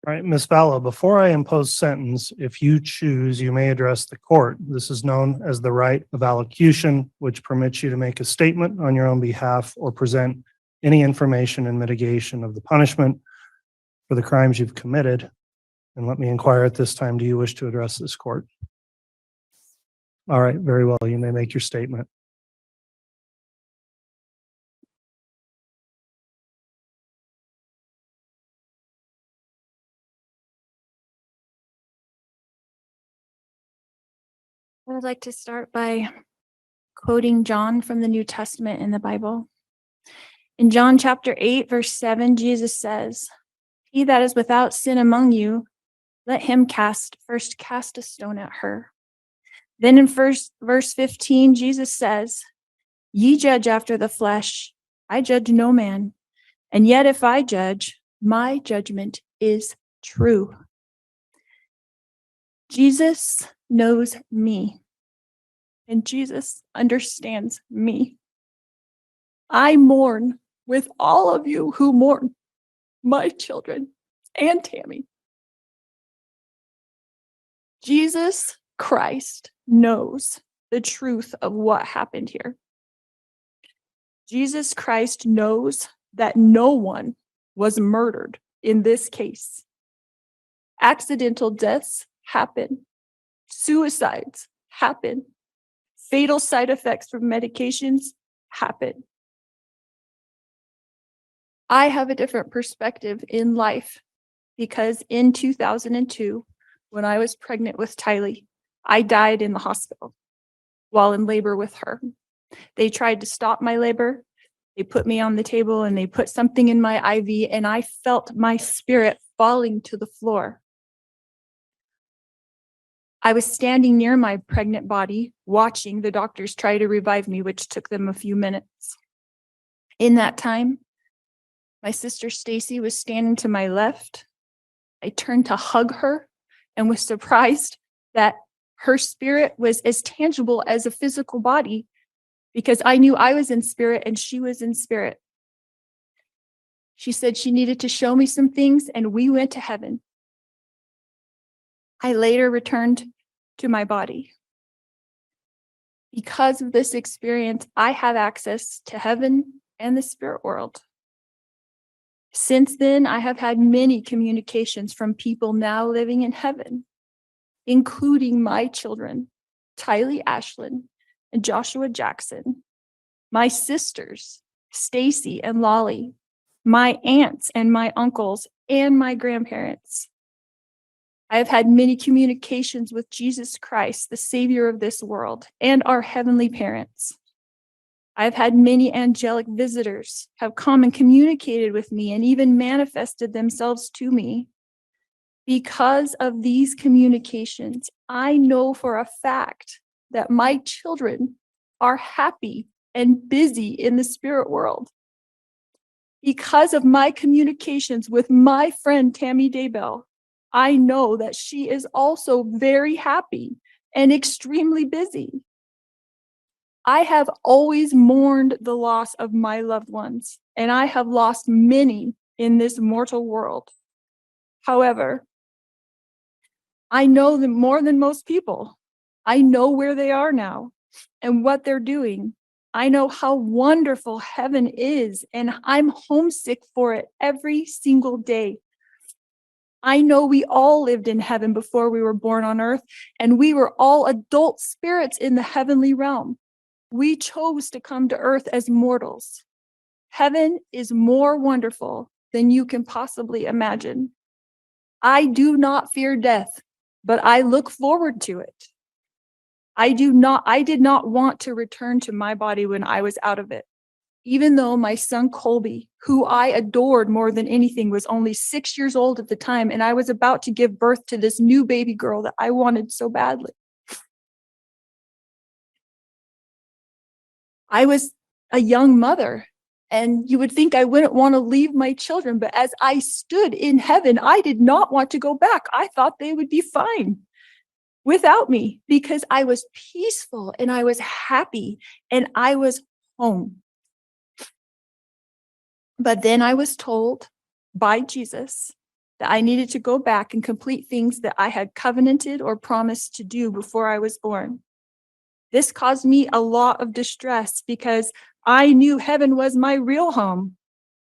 All right, Ms. Vallow, before I impose sentence, if you choose, you may address the court. This is known as the right of allocution, which permits you to make a statement on your own behalf or present any information in mitigation of the punishment for the crimes you've committed. And let me inquire at this time, do you wish to address this court? All right, very well. You may make your statement. I would like to start by quoting John from the New Testament in the Bible. In John chapter 8, verse 7, Jesus says, "He that is without sin among you, let him first cast a stone at her." Then in verse 15, Jesus says, "Ye judge after the flesh, I judge no man. And yet if I judge, my judgment is true." Jesus knows me, and Jesus understands me. I mourn with all of you who mourn my children and Tammy. Jesus Christ knows the truth of what happened here. Jesus Christ knows that no one was murdered in this case. Accidental deaths happen. Suicides happen. Fatal side effects from medications happen. I have a different perspective in life because in 2002, when I was pregnant with Tylee, I died in the hospital while in labor with her. They tried to stop my labor. They put me on the table and they put something in my IV, and I felt my spirit falling to the floor. I was standing near my pregnant body, watching the doctors try to revive me, which took them a few minutes. In that time, my sister Stacy was standing to my left. I turned to hug her and was surprised that her spirit was as tangible as a physical body, because I knew I was in spirit and she was in spirit. She said she needed to show me some things, and we went to heaven. I later returned to my body. Because of this experience, I have access to heaven and the spirit world. Since then, I have had many communications from people now living in heaven, including my children, Tylee Ashlyn and Joshua Jackson, my sisters, Stacy and Lolly, my aunts and my uncles, and my grandparents. I have had many communications with Jesus Christ, the Savior of this world, and our heavenly parents. I've had many angelic visitors have come and communicated with me and even manifested themselves to me. Because of these communications, I know for a fact that my children are happy and busy in the spirit world. Because of my communications with my friend Tammy Daybell, I know that she is also very happy and extremely busy. I have always mourned the loss of my loved ones, and I have lost many in this mortal world. However, I know them more than most people. I know where they are now and what they're doing. I know how wonderful heaven is, and I'm homesick for it every single day. I know we all lived in heaven before we were born on earth, and we were all adult spirits in the heavenly realm. We chose to come to earth as mortals. Heaven is more wonderful than you can possibly imagine. I do not fear death, but I look forward to it. I did not want to return to my body when I was out of it. Even though my son Colby, who I adored more than anything, was only 6 years old at the time, and I was about to give birth to this new baby girl that I wanted so badly. I was a young mother, and you would think I wouldn't want to leave my children, but as I stood in heaven, I did not want to go back. I thought they would be fine without me because I was peaceful and I was happy and I was home. But then I was told by Jesus that I needed to go back and complete things that I had covenanted or promised to do before I was born. This caused me a lot of distress because I knew heaven was my real home,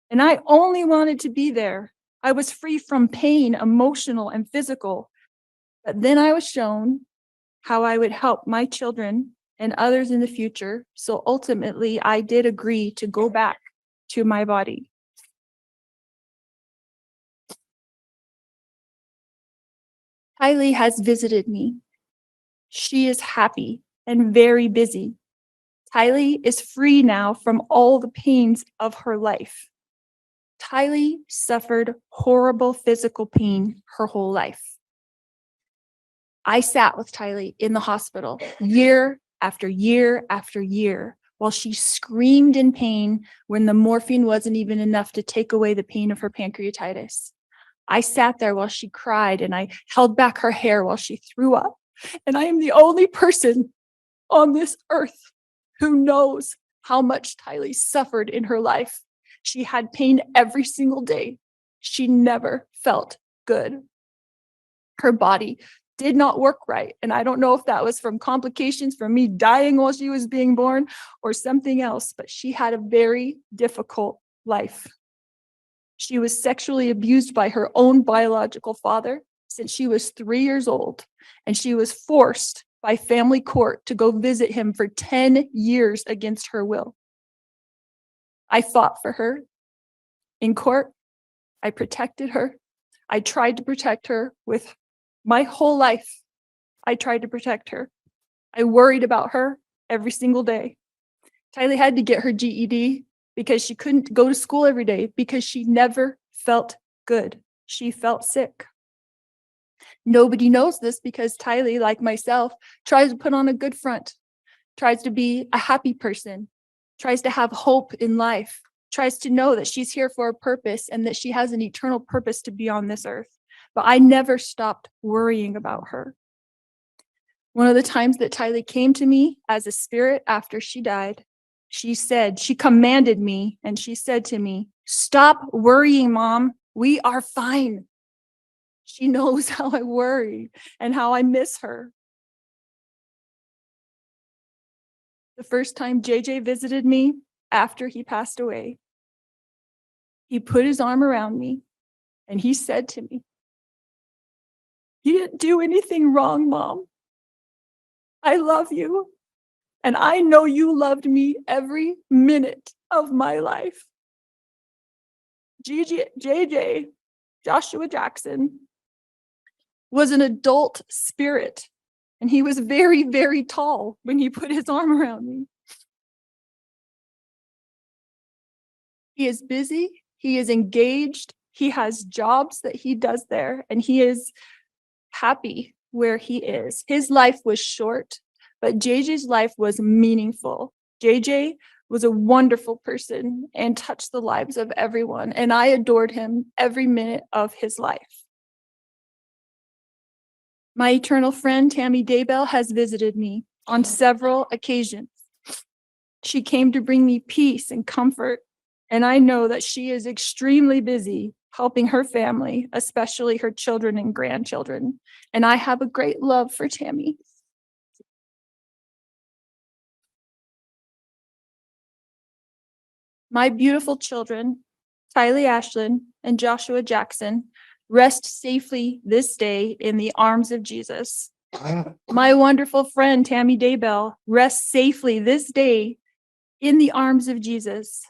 and I only wanted to be there. I was free from pain, emotional and physical. But then I was shown how I would help my children and others in the future. So ultimately, I did agree to go back to my body. Tylee has visited me. She is happy and very busy. Tylee is free now from all the pains of her life. Tylee suffered horrible physical pain her whole life. I sat with Tylee in the hospital year after year after year while she screamed in pain when the morphine wasn't even enough to take away the pain of her pancreatitis. I sat there while she cried and I held back her hair while she threw up. And I am the only person on this earth who knows how much Tylee suffered in her life. She had pain every single day. She never felt good. Her body did not work right. And I don't know if that was from complications from me dying while she was being born or something else, but she had a very difficult life. She was sexually abused by her own biological father since she was 3 years old, and she was forced by family court to go visit him for 10 years against her will. I fought for her in court. I protected her. I tried to protect her with my whole life. I tried to protect her. I worried about her every single day. Tylee had to get her GED because she couldn't go to school every day because she never felt good. She felt sick. Nobody knows this because Tylee, like myself, tries to put on a good front, tries to be a happy person, tries to have hope in life, tries to know that she's here for a purpose and that she has an eternal purpose to be on this earth. But I never stopped worrying about her. One of the times that Tylee came to me as a spirit after she died, she commanded me and she said to me, "Stop worrying, Mom. We are fine." She knows how I worry and how I miss her. The first time JJ visited me after he passed away, he put his arm around me and he said to me, "You didn't do anything wrong, Mom. I love you. And I know you loved me every minute of my life." JJ, Joshua Jackson, was an adult spirit. And he was very, very tall when he put his arm around me. He is busy. He is engaged. He has jobs that he does there. And he is happy where he is. His life was short, but JJ's life was meaningful. JJ was a wonderful person and touched the lives of everyone. And I adored him every minute of his life. My eternal friend, Tammy Daybell, has visited me on several occasions. She came to bring me peace and comfort. And I know that she is extremely busy helping her family, especially her children and grandchildren. And I have a great love for Tammy. My beautiful children, Tylee Ashlyn and Joshua Jackson, rest safely this day in the arms of Jesus. My wonderful friend, Tammy Daybell, rests safely this day in the arms of Jesus.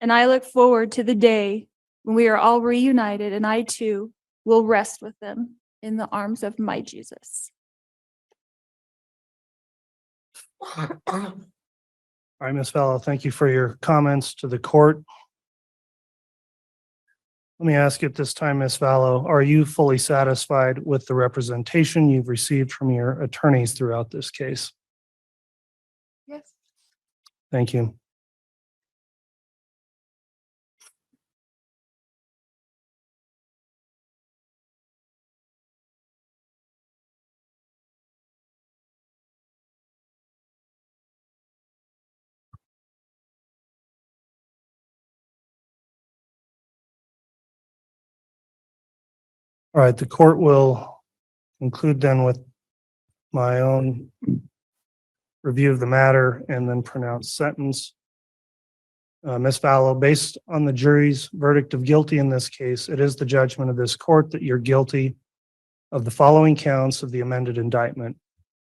And I look forward to the day when we are all reunited and I too will rest with them in the arms of my Jesus. All right, Ms. Vallow, thank you for your comments to the court. Let me ask you at this time, Ms. Vallow, are you fully satisfied with the representation you've received from your attorneys throughout this case? Yes. Thank you. All right, the court will conclude then with my own review of the matter and then pronounce sentence. Ms. Vallow, based on the jury's verdict of guilty in this case, it is the judgment of this court that you're guilty of the following counts of the amended indictment.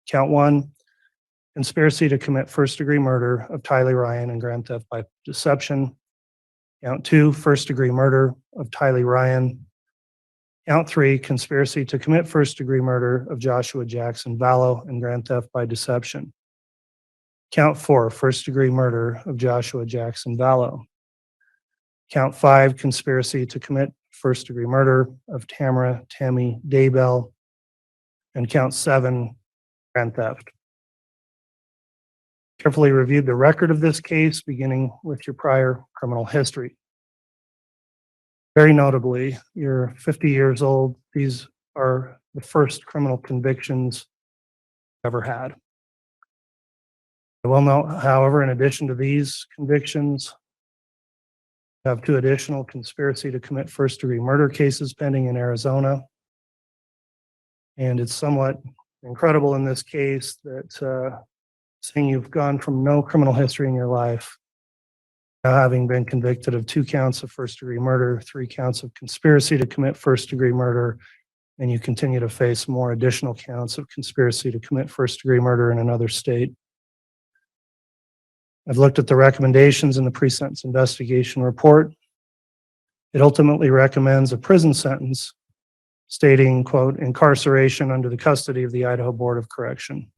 Count 1, conspiracy to commit first-degree murder of Tylee Ryan and grand theft by deception. Count 2, first-degree murder of Tylee Ryan. Count 3, conspiracy to commit first-degree murder of Joshua Jackson Vallow and grand theft by deception. Count 4, first-degree murder of Joshua Jackson Vallow. Count 5, conspiracy to commit first-degree murder of Tammy Daybell. And count 7, grand theft. Carefully reviewed the record of this case, beginning with your prior criminal history. Very notably, you're 50 years old. These are the first criminal convictions you've ever had. I will note, however, in addition to these convictions, you have 2 additional conspiracy to commit first-degree murder cases pending in Arizona. And it's somewhat incredible in this case that saying you've gone from no criminal history in your life, now having been convicted of 2 counts of first-degree murder, 3 counts of conspiracy to commit first-degree murder, and you continue to face more additional counts of conspiracy to commit first-degree murder in another state. I've looked at the recommendations in the pre-sentence investigation report. It ultimately recommends a prison sentence stating, quote, incarceration under the custody of the Idaho Board of Correction.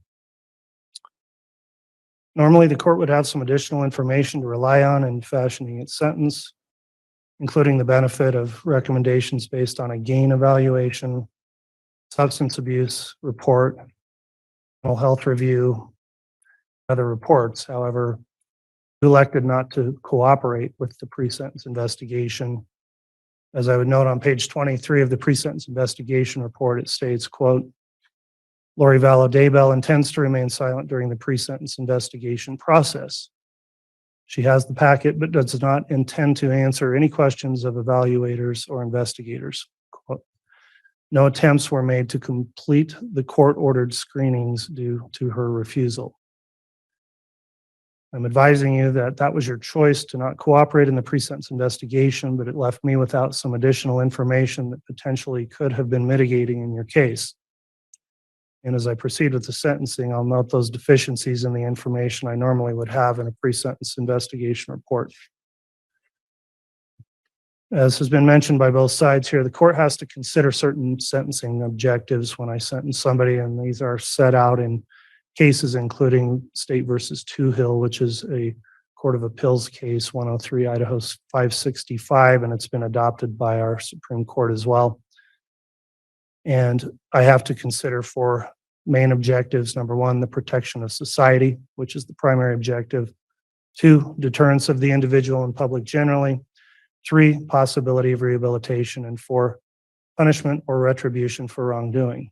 Normally, the court would have some additional information to rely on in fashioning its sentence, including the benefit of recommendations based on a gain evaluation, substance abuse report, mental health review, other reports. However, you elected not to cooperate with the pre-sentence investigation. As I would note on page 23 of the pre-sentence investigation report, it states, quote, Lori Vallow Daybell intends to remain silent during the pre-sentence investigation process. She has the packet, but does not intend to answer any questions of evaluators or investigators. Quote, no attempts were made to complete the court-ordered screenings due to her refusal. I'm advising you that that was your choice to not cooperate in the pre-sentence investigation, but it left me without some additional information that potentially could have been mitigating in your case. And as I proceed with the sentencing, I'll note those deficiencies in the information I normally would have in a pre-sentence investigation report. As has been mentioned by both sides here, the court has to consider certain sentencing objectives when I sentence somebody, and these are set out in cases including State versus Hill, which is a Court of Appeals case 103 Idaho 565, and it's been adopted by our Supreme Court as well. And I have to consider for main objectives, number 1, the protection of society, which is the primary objective. 2, deterrence of the individual and public generally. 3, possibility of rehabilitation. And 4, punishment or retribution for wrongdoing.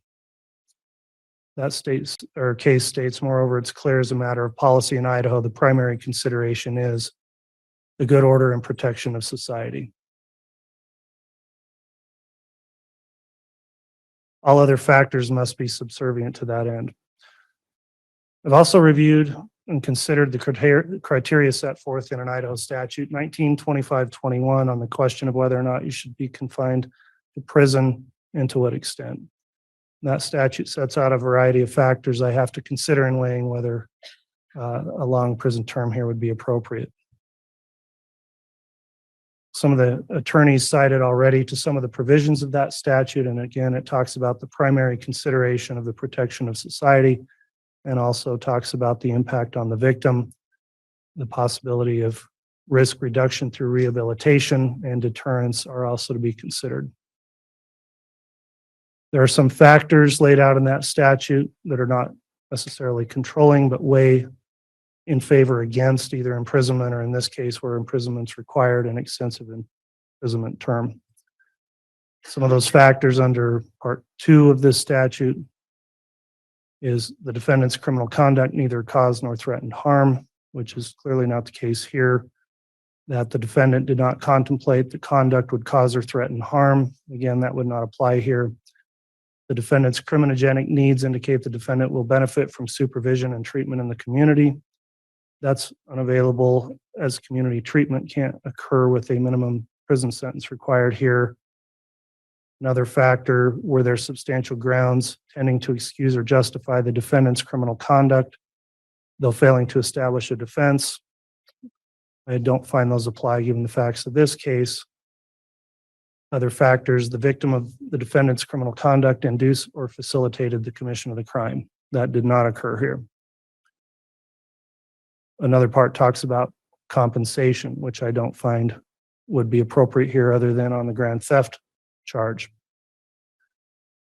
That case states, moreover, it's clear as a matter of policy in Idaho, the primary consideration is the good order and protection of society. All other factors must be subservient to that end. I've also reviewed and considered the criteria set forth in an Idaho statute 1925-21 on the question of whether or not you should be confined to prison and to what extent. That statute sets out a variety of factors I have to consider in weighing whether a long prison term here would be appropriate. Some of the attorneys cited already to some of the provisions of that statute, and again, it talks about the primary consideration of the protection of society, and also talks about the impact on the victim, the possibility of risk reduction through rehabilitation, and deterrence are also to be considered. There are some factors laid out in that statute that are not necessarily controlling, but weigh in favor against either imprisonment, or in this case where imprisonment's required, an extensive imprisonment term. Some of those factors under Part 2 of this statute is the defendant's criminal conduct neither caused nor threatened harm, which is clearly not the case here. that the defendant did not contemplate the conduct would cause or threaten harm. Again, that would not apply here. The defendant's criminogenic needs indicate the defendant will benefit from supervision and treatment in the community. That's unavailable, as community treatment can't occur with a minimum prison sentence required here. Another factor, were there substantial grounds tending to excuse or justify the defendant's criminal conduct, though failing to establish a defense? I don't find those apply given the facts of this case. Other factors, the victim of the defendant's criminal conduct induced or facilitated the commission of the crime. That did not occur here. Another part talks about compensation, which I don't find would be appropriate here other than on the grand theft charge.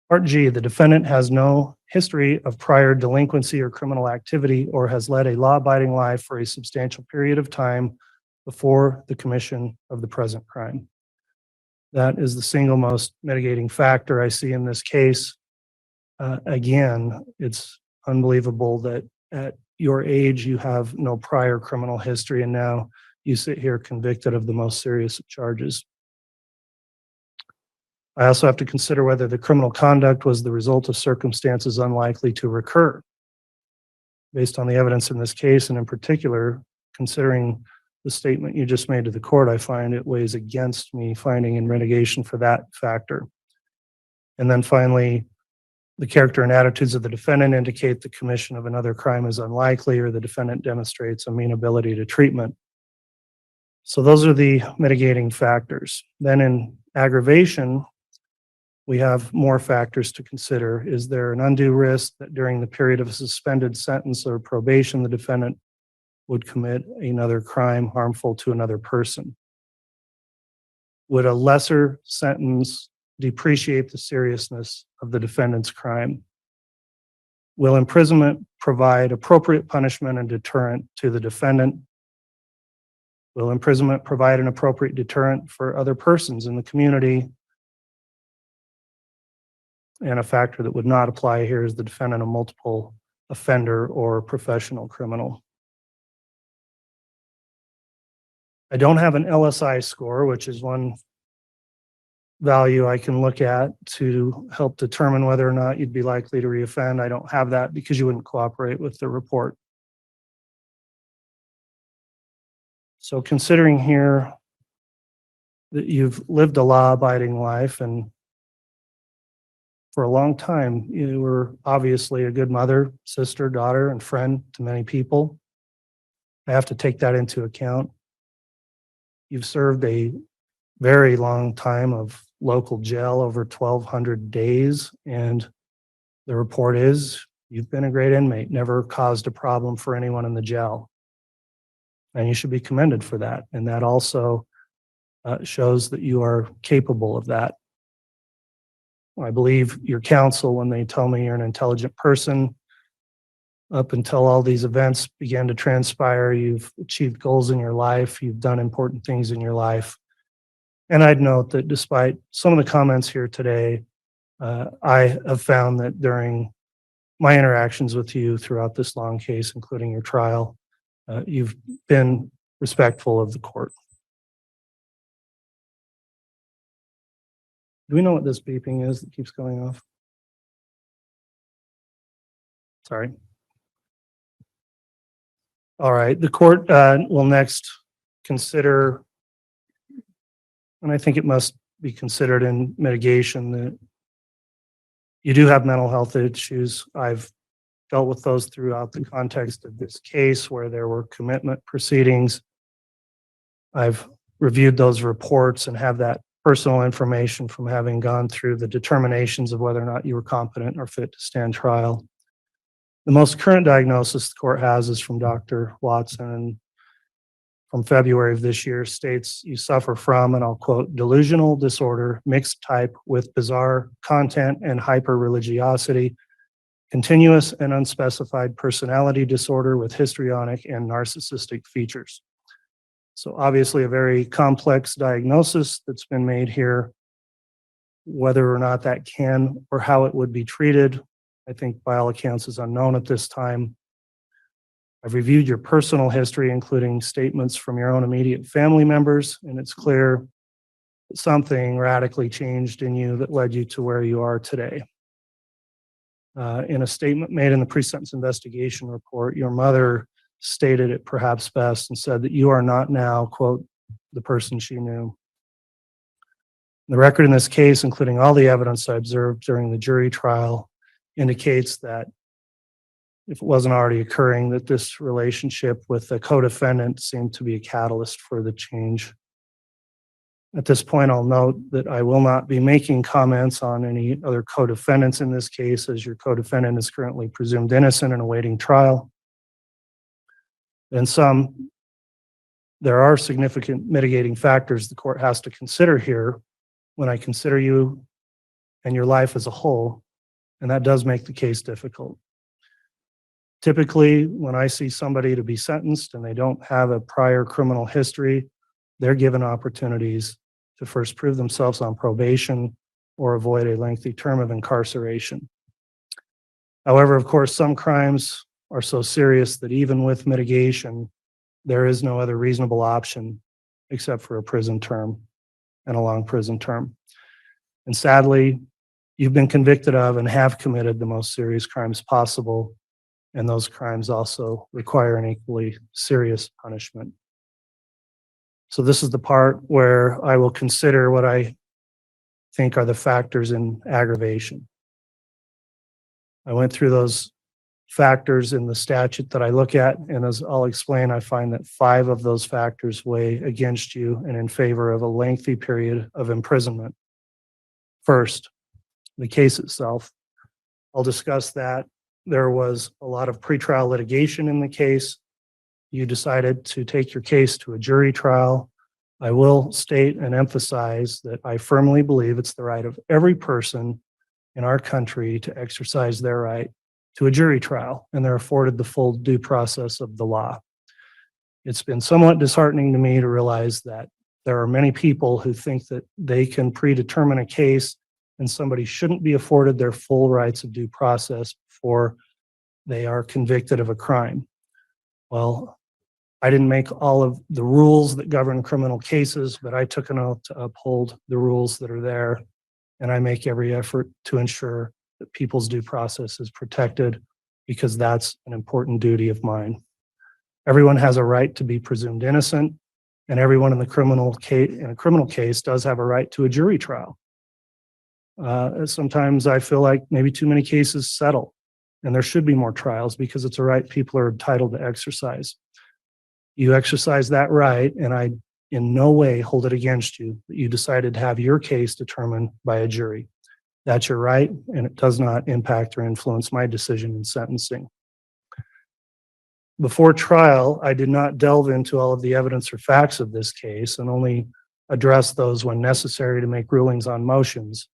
Part G, the defendant has no history of prior delinquency or criminal activity or has led a law-abiding life for a substantial period of time before the commission of the present crime. That is the single most mitigating factor I see in this case. Again, it's unbelievable that at your age you have no prior criminal history and now you sit here convicted of the most serious of charges. I also have to consider whether the criminal conduct was the result of circumstances unlikely to recur. Based on the evidence in this case, and in particular, considering the statement you just made to the court, I find it weighs against me finding in mitigation for that factor. And then finally, the character and attitudes of the defendant indicate the commission of another crime is unlikely or the defendant demonstrates amenability to treatment. So those are the mitigating factors. Then in aggravation, we have more factors to consider. Is there an undue risk that during the period of a suspended sentence or probation, the defendant would commit another crime harmful to another person? Would a lesser sentence depreciate the seriousness of the defendant's crime? Will imprisonment provide appropriate punishment and deterrent to the defendant? Will imprisonment provide an appropriate deterrent for other persons in the community? And a factor that would not apply here is the defendant a multiple offender or professional criminal. I don't have an LSI score, which is one value I can look at to help determine whether or not you'd be likely to reoffend. I don't have that because you wouldn't cooperate with the report. So considering here that you've lived a law-abiding life and for a long time, you were obviously a good mother, sister, daughter, and friend to many people. I have to take that into account. You've served a very long time of local jail, over 1,200 days, and the report is you've been a great inmate, never caused a problem for anyone in the jail. And you should be commended for that. And that also shows that you are capable of that. I believe your counsel when they tell me you're an intelligent person. Up until all these events began to transpire, you've achieved goals in your life, you've done important things in your life. And I'd note that despite some of the comments here today, I have found that during my interactions with you throughout this long case, including your trial, you've been respectful of the court. Do we know what this beeping is that keeps going off? Sorry. All right, the court will next consider, and I think it must be considered in mitigation, that you do have mental health issues. I've dealt with those throughout the context of this case where there were commitment proceedings. I've reviewed those reports and have that personal information from having gone through the determinations of whether or not you were competent or fit to stand trial. The most current diagnosis the court has is from Dr. Watson, and from February of this year states you suffer from, and I'll quote, delusional disorder, mixed type with bizarre content and hyper-religiosity, continuous and unspecified personality disorder with histrionic and narcissistic features. So obviously a very complex diagnosis that's been made here. Whether or not that can or how it would be treated, I think by all accounts is unknown at this time. I've reviewed your personal history, including statements from your own immediate family members, and it's clear that something radically changed in you that led you to where you are today. In a statement made in the pre-sentence investigation report, your mother stated it perhaps best and said that you are not now, quote, the person she knew. The record in this case, including all the evidence I observed during the jury trial, indicates that if it wasn't already occurring, that this relationship with the co-defendant seemed to be a catalyst for the change. At this point, I'll note that I will not be making comments on any other co-defendants in this case, as your co-defendant is currently presumed innocent and awaiting trial. In sum, there are significant mitigating factors the court has to consider here when I consider you and your life as a whole, and that does make the case difficult. Typically, when I see somebody to be sentenced and they don't have a prior criminal history, they're given opportunities to first prove themselves on probation or avoid a lengthy term of incarceration. However, of course, some crimes are so serious that even with mitigation, there is no other reasonable option except for a prison term and a long prison term. And sadly, you've been convicted of and have committed the most serious crimes possible, and those crimes also require an equally serious punishment. So this is the part where I will consider what I think are the factors in aggravation. I went through those factors in the statute that I look at, and as I'll explain, I find that 5 of those factors weigh against you and in favor of a lengthy period of imprisonment. First, the case itself. I'll discuss that. There was a lot of pretrial litigation in the case. You decided to take your case to a jury trial. I will state and emphasize that I firmly believe it's the right of every person in our country to exercise their right to a jury trial, and they're afforded the full due process of the law. It's been somewhat disheartening to me to realize that there are many people who think that they can predetermine a case and somebody shouldn't be afforded their full rights of due process before they are convicted of a crime. Well, I didn't make all of the rules that govern criminal cases, but I took an oath to uphold the rules that are there, and I make every effort to ensure that people's due process is protected, because that's an important duty of mine. Everyone has a right to be presumed innocent, and everyone in a criminal case does have a right to a jury trial. Sometimes I feel like maybe too many cases settle, and there should be more trials because it's a right people are entitled to exercise. You exercise that right, and I in no way hold it against you that you decided to have your case determined by a jury. That's your right, and it does not impact or influence my decision in sentencing. Before trial, I did not delve into all of the evidence or facts of this case and only address those when necessary to make rulings on motions,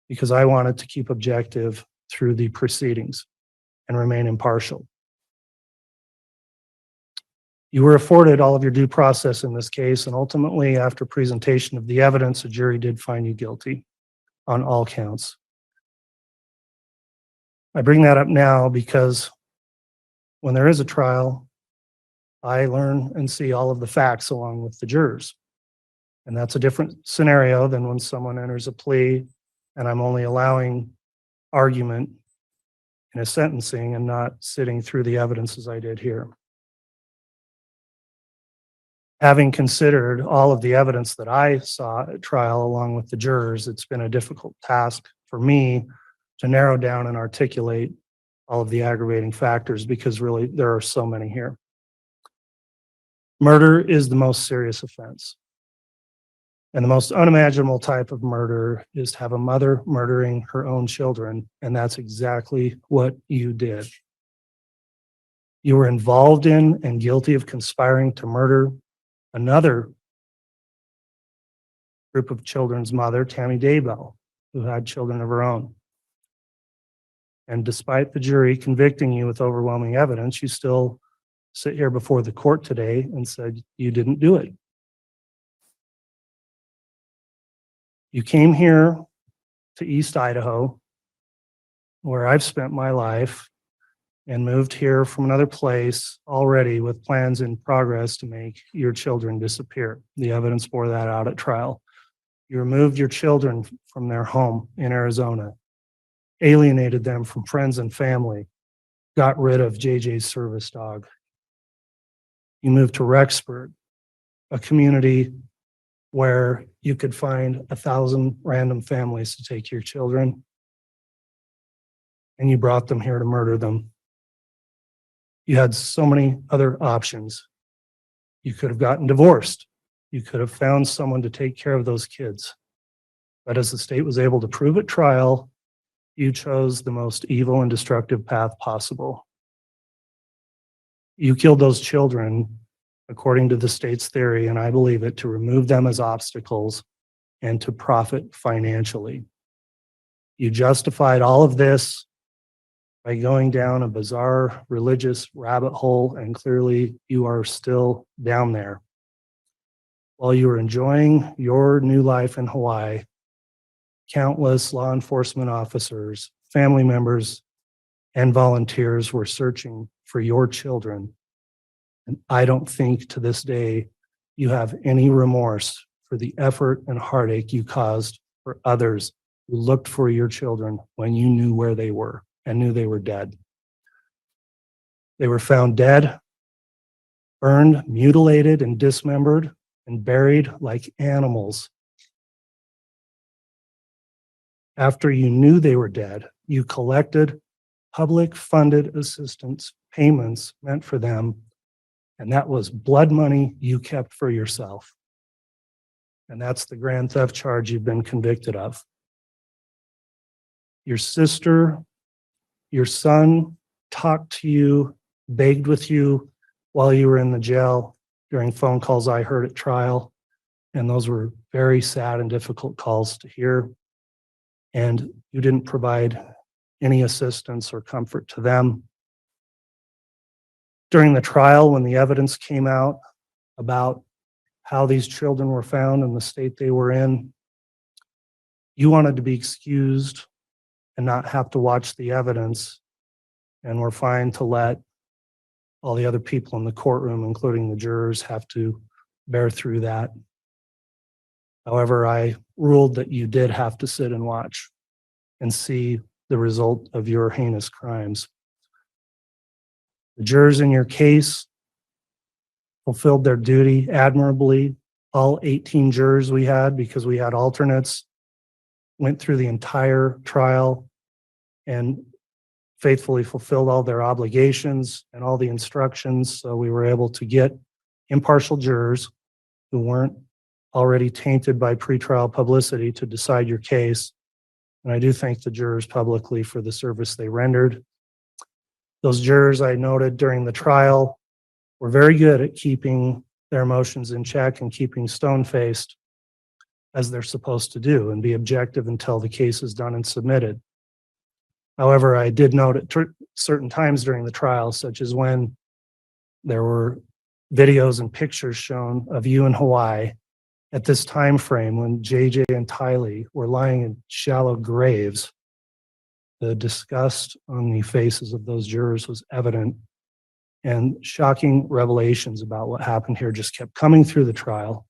because I wanted to keep objective through the proceedings and remain impartial. You were afforded all of your due process in this case, and ultimately, after presentation of the evidence, a jury did find you guilty on all counts. I bring that up now because when there is a trial, I learn and see all of the facts along with the jurors. And that's a different scenario than when someone enters a plea and I'm only allowing argument in a sentencing and not sitting through the evidence as I did here. Having considered all of the evidence that I saw at trial along with the jurors, it's been a difficult task for me to narrow down and articulate all of the aggravating factors, because really there are so many here. Murder is the most serious offense. And the most unimaginable type of murder is to have a mother murdering her own children, and that's exactly what you did. You were involved in and guilty of conspiring to murder another group of children's mother, Tammy Daybell, who had children of her own. And despite the jury convicting you with overwhelming evidence, you still sit here before the court today and said you didn't do it. You came here to East Idaho, where I've spent my life, and moved here from another place already with plans in progress to make your children disappear. The evidence bore that out at trial. You removed your children from their home in Arizona, alienated them from friends and family, got rid of JJ's service dog. You moved to Rexburg, a community where you could find 1,000 random families to take your children, and you brought them here to murder them. You had so many other options. You could have gotten divorced. You could have found someone to take care of those kids. But as the state was able to prove at trial, you chose the most evil and destructive path possible. You killed those children, according to the state's theory, and I believe it, to remove them as obstacles and to profit financially. You justified all of this by going down a bizarre religious rabbit hole, and clearly you are still down there. While you were enjoying your new life in Hawaii, countless law enforcement officers, family members, and volunteers were searching for your children. And I don't think to this day you have any remorse for the effort and heartache you caused for others who looked for your children when you knew where they were and knew they were dead. They were found dead, burned, mutilated, and dismembered, and buried like animals. After you knew they were dead, you collected public funded assistance payments meant for them, and that was blood money you kept for yourself. And that's the grand theft charge you've been convicted of. Your sister, your son talked to you, begged with you while you were in the jail during phone calls I heard at trial. And those were very sad and difficult calls to hear. And you didn't provide any assistance or comfort to them. During the trial, when the evidence came out about how these children were found and the state they were in, you wanted to be excused and not have to watch the evidence, and were fine to let all the other people in the courtroom, including the jurors, have to bear through that. However, I ruled that you did have to sit and watch and see the result of your heinous crimes. The jurors in your case fulfilled their duty admirably. All 18 jurors we had, because we had alternates, went through the entire trial and faithfully fulfilled all their obligations and all the instructions. So we were able to get impartial jurors who weren't already tainted by pretrial publicity to decide your case. And I do thank the jurors publicly for the service they rendered. Those jurors I noted during the trial were very good at keeping their emotions in check and keeping stone-faced, as they're supposed to do, and be objective until the case is done and submitted. However, I did note at certain times during the trial, such as when there were videos and pictures shown of you in Hawaii at this time frame when JJ and Tylee were lying in shallow graves, the disgust on the faces of those jurors was evident, and shocking revelations about what happened here just kept coming through the trial.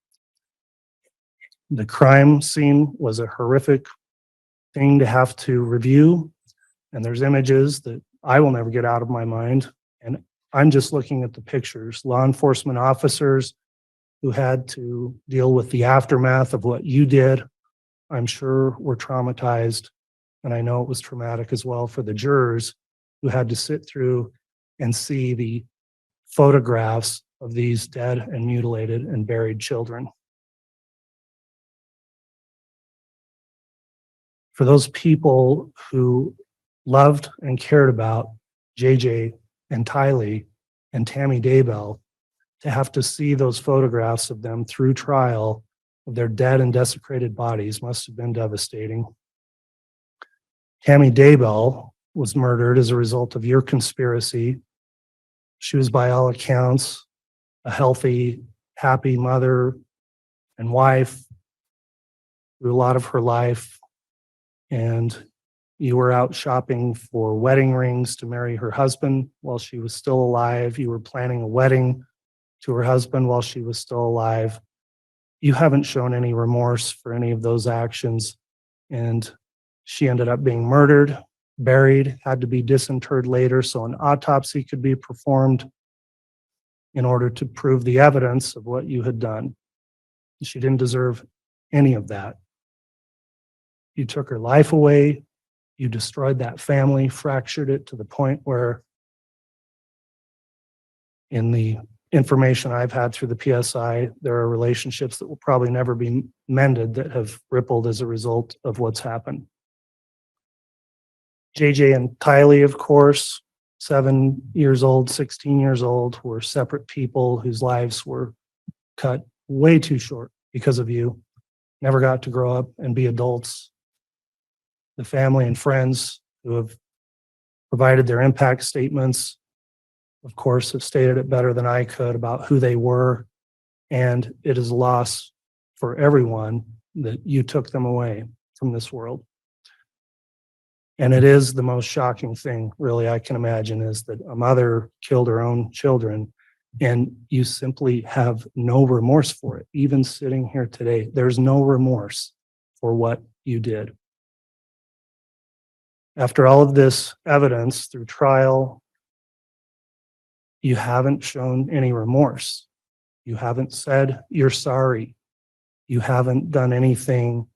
The crime scene was a horrific thing to have to review, and there's images that I will never get out of my mind, and I'm just looking at the pictures. Law enforcement officers who had to deal with the aftermath of what you did, I'm sure were traumatized, and I know it was traumatic as well for the jurors who had to sit through and see the photographs of these dead and mutilated and buried children. For those people who loved and cared about JJ and Tylee and Tammy Daybell, to have to see those photographs of them through trial of their dead and desecrated bodies must have been devastating. Tammy Daybell was murdered as a result of your conspiracy. She was, by all accounts, a healthy, happy mother and wife through a lot of her life. And You were out shopping for wedding rings to marry her husband while she was still alive. You were planning a wedding to her husband while she was still alive. You haven't shown any remorse for any of those actions. And she ended up being murdered, buried, had to be disinterred later so an autopsy could be performed in order to prove the evidence of what you had done. She didn't deserve any of that. You took her life away. You destroyed that family, fractured it to the point where, in the information I've had through the PSI, there are relationships that will probably never be mended that have rippled as a result of what's happened. JJ and Tylee, of course, 7 years old, 16 years old, were separate people whose lives were cut way too short because of you. Never got to grow up and be adults. The family and friends who have provided their impact statements, of course, have stated it better than I could about who they were. And it is a loss for everyone that you took them away from this world. And it is the most shocking thing, really, I can imagine, is that a mother killed her own children and you simply have no remorse for it. Even sitting here today, there's no remorse for what you did. After all of this evidence through trial, you haven't shown any remorse. You haven't said you're sorry. You haven't done anything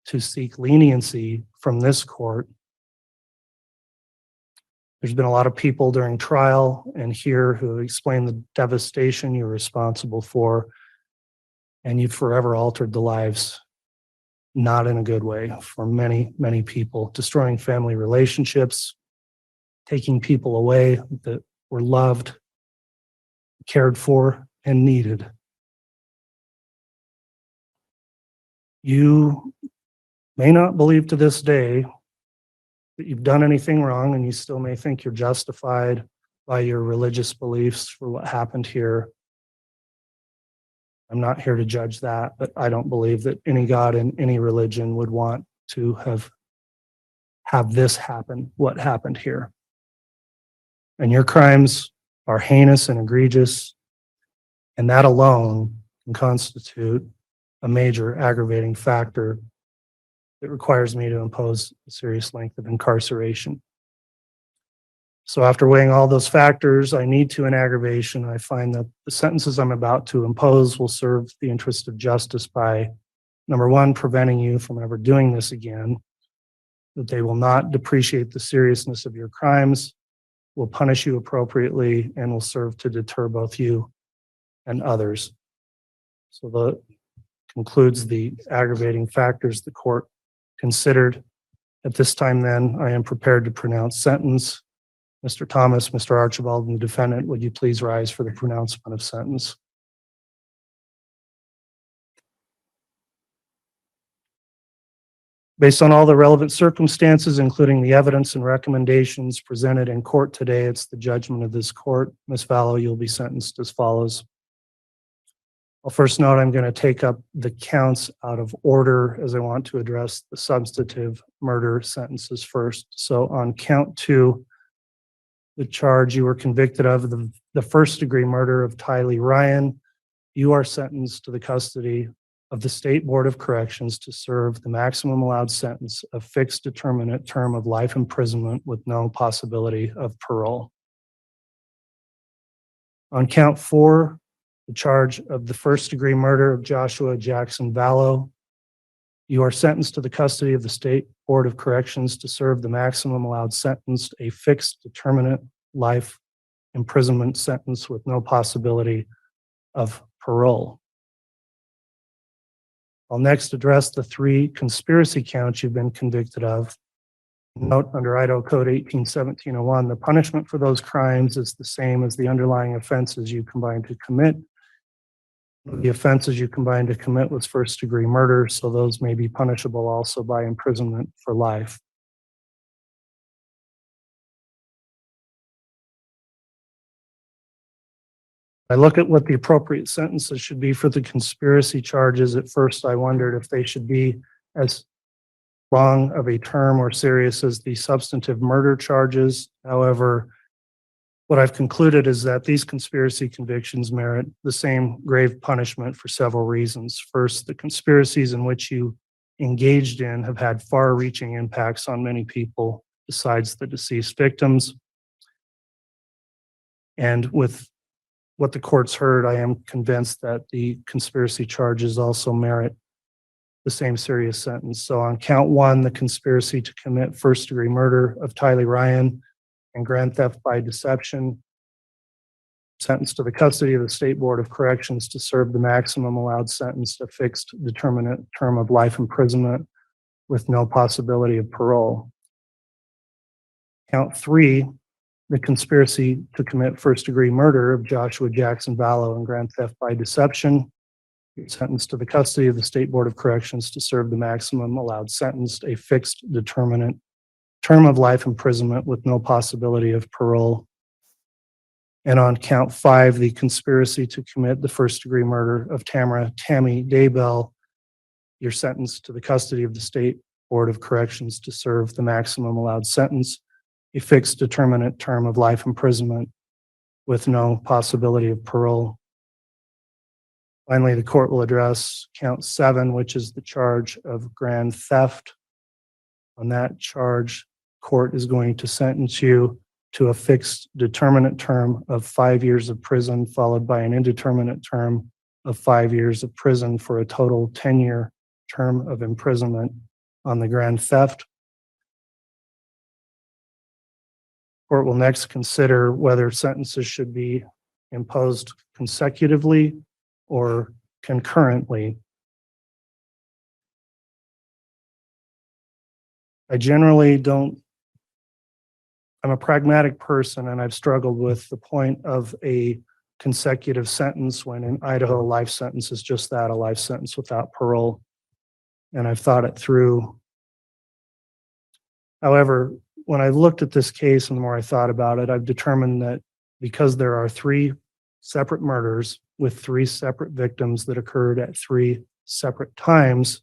to seek leniency from this court. There's been a lot of people during trial and here who explained the devastation you're responsible for, and you've forever altered the lives, not in a good way, for many, many people, destroying family relationships, taking people away that were loved, cared for, and needed. You may not believe to this day that you've done anything wrong, and you still may think you're justified by your religious beliefs for what happened here. I'm not here to judge that, but I don't believe that any God in any religion would want to have this happen, what happened here. And your crimes are heinous and egregious, and that alone can constitute a major aggravating factor that requires me to impose a serious length of incarceration. So after weighing all those factors, I need to in aggravation, I find that the sentences I'm about to impose will serve the interest of justice by, number one, preventing you from ever doing this again, that they will not depreciate the seriousness of your crimes, will punish you appropriately, and will serve to deter both you and others. So that concludes the aggravating factors the court considered. At this time then, I am prepared to pronounce sentence. Mr. Thomas, Mr. Archibald, and the defendant, would you please rise for the pronouncement of sentence? Based on all the relevant circumstances, including the evidence and recommendations presented in court today, it's the judgment of this court. Ms. Vallow, you'll be sentenced as follows. I'll first note I'm going to take up the counts out of order as I want to address the substantive murder sentences first. So on count 2, the charge you were convicted of, the first-degree murder of Tylee Ryan, you are sentenced to the custody of the State Board of Corrections to serve the maximum allowed sentence of fixed determinate term of life imprisonment with no possibility of parole. On count 4, the charge of the first-degree murder of Joshua Jackson Vallow, you are sentenced to the custody of the State Board of Corrections to serve the maximum allowed sentence, a fixed determinate life imprisonment sentence with no possibility of parole. I'll next address the 3 conspiracy counts you've been convicted of. Note under Idaho Code 18-1701, the punishment for those crimes is the same as the underlying offenses you combined to commit. The offenses you combined to commit was first-degree murder, so those may be punishable also by imprisonment for life. I look at what the appropriate sentences should be for the conspiracy charges. At first, I wondered if they should be as long of a term or serious as the substantive murder charges. However, what I've concluded is that these conspiracy convictions merit the same grave punishment for several reasons. First, the conspiracies in which you engaged in have had far-reaching impacts on many people besides the deceased victims. And with what the court's heard, I am convinced that the conspiracy charges also merit the same serious sentence. So on count one, the conspiracy to commit first-degree murder of Tylee Ryan and grand theft by deception, sentenced to the custody of the State Board of Corrections to serve the maximum allowed sentence, a fixed determinate term of life imprisonment with no possibility of parole. Count three, the conspiracy to commit first-degree murder of Joshua Jackson Vallow and grand theft by deception, sentenced to the custody of the State Board of Corrections to serve the maximum allowed sentence, a fixed determinate term of life imprisonment with no possibility of parole. And on count five, the conspiracy to commit the first-degree murder of Tammy Daybell, you're sentenced to the custody of the State Board of Corrections to serve the maximum allowed sentence, a fixed determinate term of life imprisonment with no possibility of parole. Finally, the court will address count seven, which is the charge of grand theft. On that charge, court is going to sentence you to a fixed determinate term of 5 years of prison, followed by an indeterminate term of 5 years of prison for a total 10-year term of imprisonment on the grand theft. Court will next consider whether sentences should be imposed consecutively or concurrently. I generally don't, I'm a pragmatic person, and I've struggled with the point of a consecutive sentence when in Idaho, a life sentence is just that, a life sentence without parole. And I've thought it through. However, when I looked at this case and the more I thought about it, I've determined that because there are three separate murders with three separate victims that occurred at three separate times,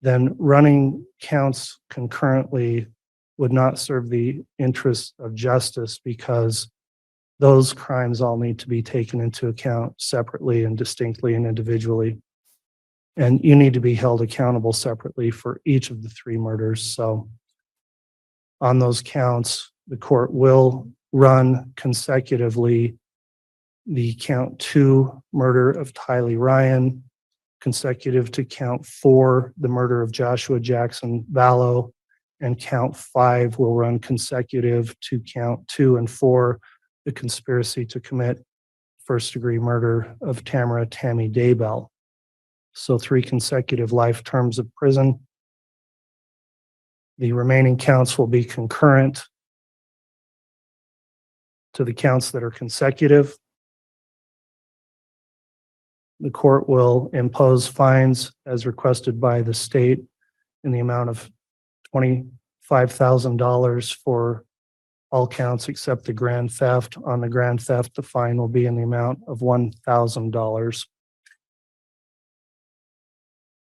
then running counts concurrently would not serve the interests of justice, because those crimes all need to be taken into account separately and distinctly and individually. And you need to be held accountable separately for each of the three murders. So on those counts, the court will run consecutively the count two murder of Tylee Ryan, consecutive to count four, the murder of Joshua Jackson Vallow, and count five will run consecutive to count 2 and 4, the conspiracy to commit first-degree murder of Tammy Daybell. So 3 consecutive life terms of prison. The remaining counts will be concurrent to the counts that are consecutive. The court will impose fines as requested by the state in the amount of $25,000 for all counts except the grand theft. On the grand theft, the fine will be in the amount of $1,000.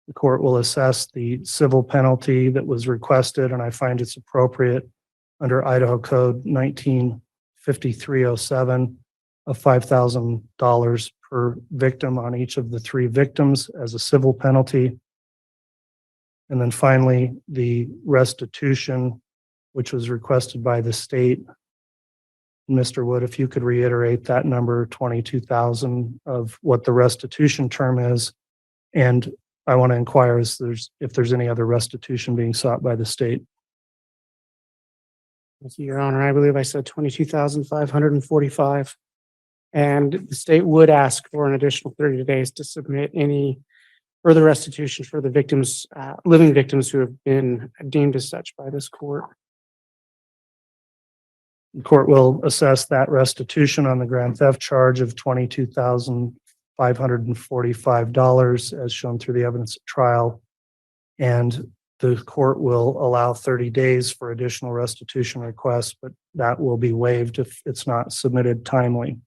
The court will assess the civil penalty that was requested, and I find it's appropriate under Idaho Code 195307 of $5,000 per victim on each of the 3 victims as a civil penalty. And then finally, the restitution, which was requested by the state. Mr. Wood, if you could reiterate that number, $22,000 of what the restitution term is. And I want to inquire if there's any other restitution being sought by the state. Thank you, Your Honor. I believe I said $22,545. And the state would ask for an additional 30 days to submit any further restitution for the victims, living victims who have been deemed as such by this court. The court will assess that restitution on the grand theft charge of $22,545 as shown through the evidence at trial. And the court will allow 30 days for additional restitution requests, but that will be waived if it's not submitted timely.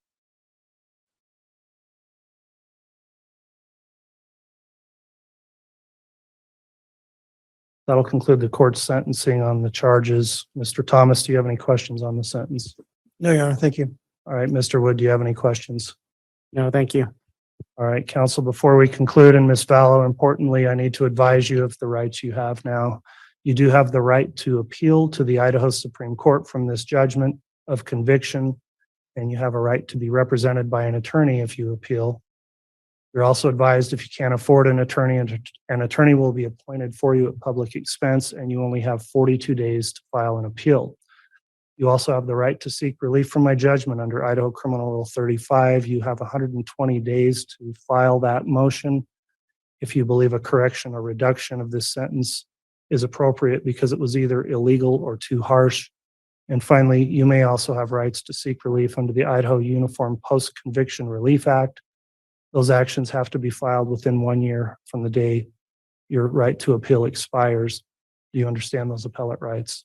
That'll conclude the court's sentencing on the charges. Mr. Thomas, do you have any questions on the sentence? No, Your Honor, thank you. All right, Mr. Wood, do you have any questions? No, thank you. All right, counsel, before we conclude, and Ms. Vallow, importantly, I need to advise you of the rights you have now. You do have the right to appeal to the Idaho Supreme Court from this judgment of conviction, and you have a right to be represented by an attorney if you appeal. You're also advised if you can't afford an attorney, an attorney will be appointed for you at public expense, and you only have 42 days to file an appeal. You also have the right to seek relief from my judgment under Idaho Criminal Rule 35. You have 120 days to file that motion if you believe a correction or reduction of this sentence is appropriate because it was either illegal or too harsh. And finally, you may also have rights to seek relief under the Idaho Uniform Post-Conviction Relief Act. Those actions have to be filed within 1 year from the day your right to appeal expires. Do you understand those appellate rights?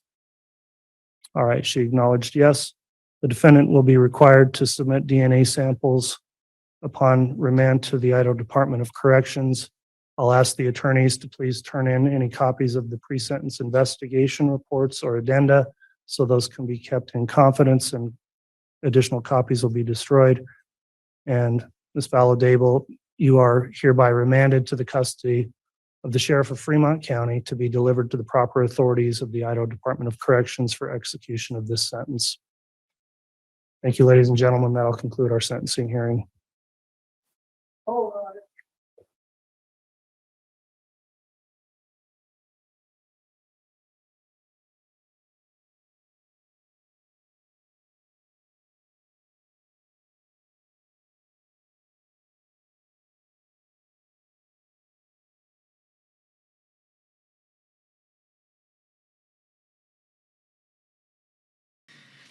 All right, she acknowledged yes. The defendant will be required to submit DNA samples upon remand to the Idaho Department of Corrections. I'll ask the attorneys to please turn in any copies of the pre-sentence investigation reports or addenda so those can be kept in confidence and additional copies will be destroyed. And Ms. Vallow Daybell, you are hereby remanded to the custody of the Sheriff of Fremont County to be delivered to the proper authorities of the Idaho Department of Corrections for execution of this sentence. Thank you, ladies and gentlemen. That'll conclude our sentencing hearing.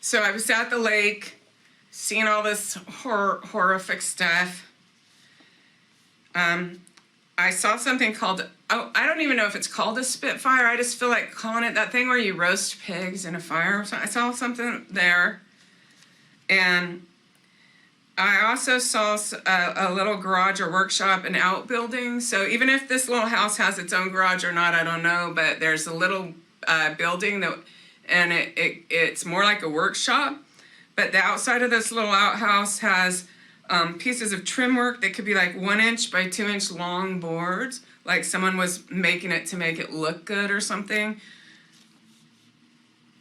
So I was at the lake, seeing all this horrific stuff. I saw something called, oh, I don't even know if it's called a Spitfire. I just feel like calling it that thing where you roast pigs in a fire. So I saw something there. And I also saw a little garage or workshop and outbuilding. So even if this little house has its own garage or not, I don't know, but there's a little building that, and it's more like a workshop. But the outside of this little outhouse has pieces of trim work that could be like 1 inch by 2 inch long boards, like someone was making it to make it look good or something.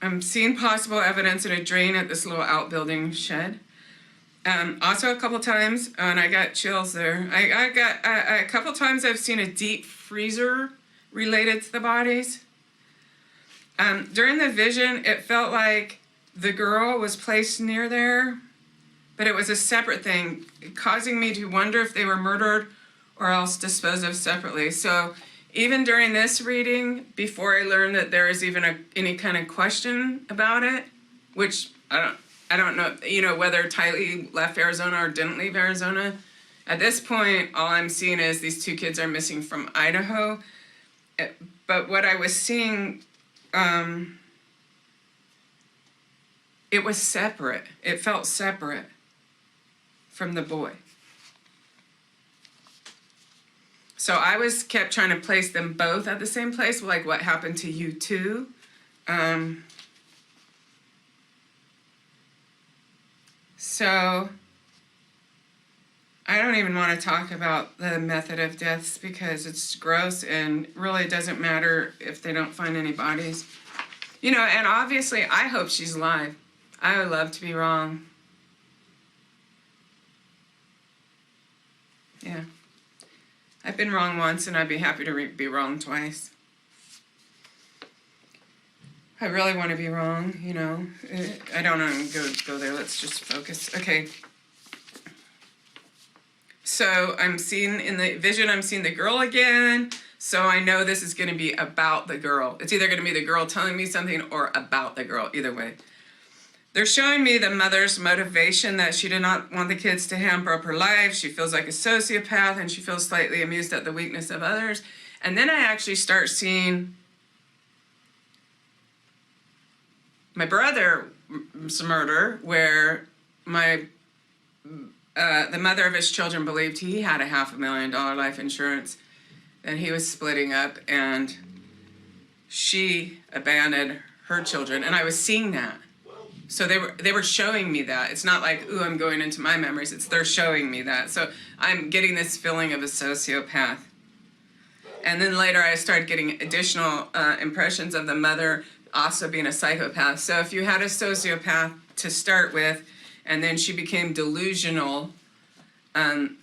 I'm seeing possible evidence in a drain at this little outbuilding shed. Also a couple times, and I got chills there. I got a couple times I've seen a deep freezer related to the bodies. During the vision, it felt like the girl was placed near there, but it was a separate thing, causing me to wonder if they were murdered or else disposed of separately. So even during this reading, before I learned that there is even any kind of question about it, which I don't know, you know, whether Tylee left Arizona or didn't leave Arizona. At this point, all I'm seeing is these two kids are missing from Idaho. But what I was seeing, it was separate. It felt separate from the boy. So I kept trying to place them both at the same place, like what happened to you too. So I don't even want to talk about the method of deaths because it's gross and really doesn't matter if they don't find any bodies. You know, and obviously I hope she's alive. I would love to be wrong. Yeah. I've been wrong once and I'd be happy to be wrong twice. I really want to be wrong, you know. I don't want to go there. Let's just focus. Okay. So I'm seeing in the vision, I'm seeing the girl again. So I know this is going to be about the girl. It's either going to be the girl telling me something or about the girl, either way. They're showing me the mother's motivation that she did not want the kids to hamper up her life. She feels like a sociopath and she feels slightly amused at the weakness of others. And then I actually start seeing my brother's murder, where the mother of his children believed he had a $500,000 life insurance that he was splitting up, and she abandoned her children, and I was seeing that. So they were showing me that. It's not like, ooh, I'm going into my memories. It's they're showing me that. So I'm getting this feeling of a sociopath. And then later I started getting additional impressions of the mother also being a psychopath. So if you had a sociopath to start with, and then she became delusional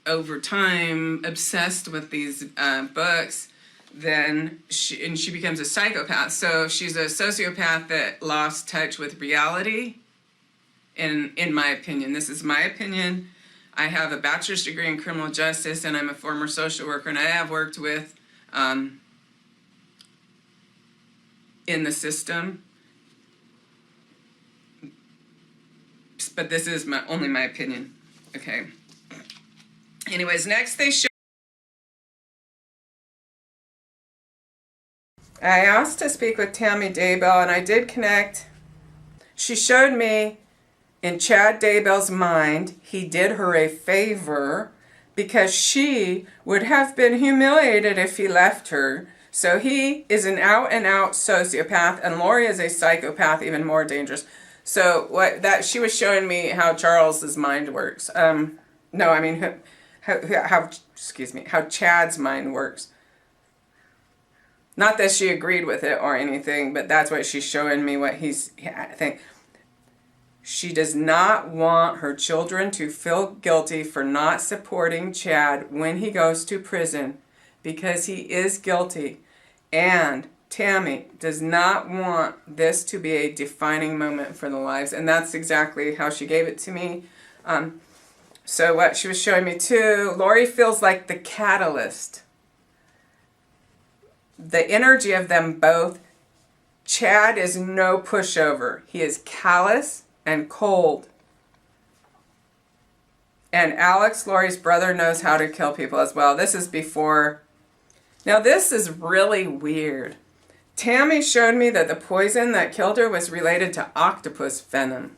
over time, obsessed with these books, then she becomes a psychopath. So she's a sociopath that lost touch with reality, in my opinion. This is my opinion. I have a bachelor's degree in criminal justice, and I'm a former social worker, and I have worked with in the system. But this is only my opinion. Okay. Anyways, next they show. I asked to speak with Tammy Daybell, and I did connect. She showed me in Chad Daybell's mind, he did her a favor because she would have been humiliated if he left her. So he is an out-and-out sociopath, and Lori is a psychopath, even more dangerous. So what that she was showing me how Charles's mind works. No, I mean how Chad's mind works. Not that she agreed with it or anything, but that's what she's showing me, what he's think. She does not want her children to feel guilty for not supporting Chad when he goes to prison, because he is guilty. And Tammy does not want this to be a defining moment for the lives. And that's exactly how she gave it to me. So what she was showing me too, Lori feels like the catalyst. The energy of them both. Chad is no pushover. He is callous and cold. And Alex, Lori's brother, knows how to kill people as well. This is before. Now this is really weird. Tammy showed me that the poison that killed her was related to octopus venom.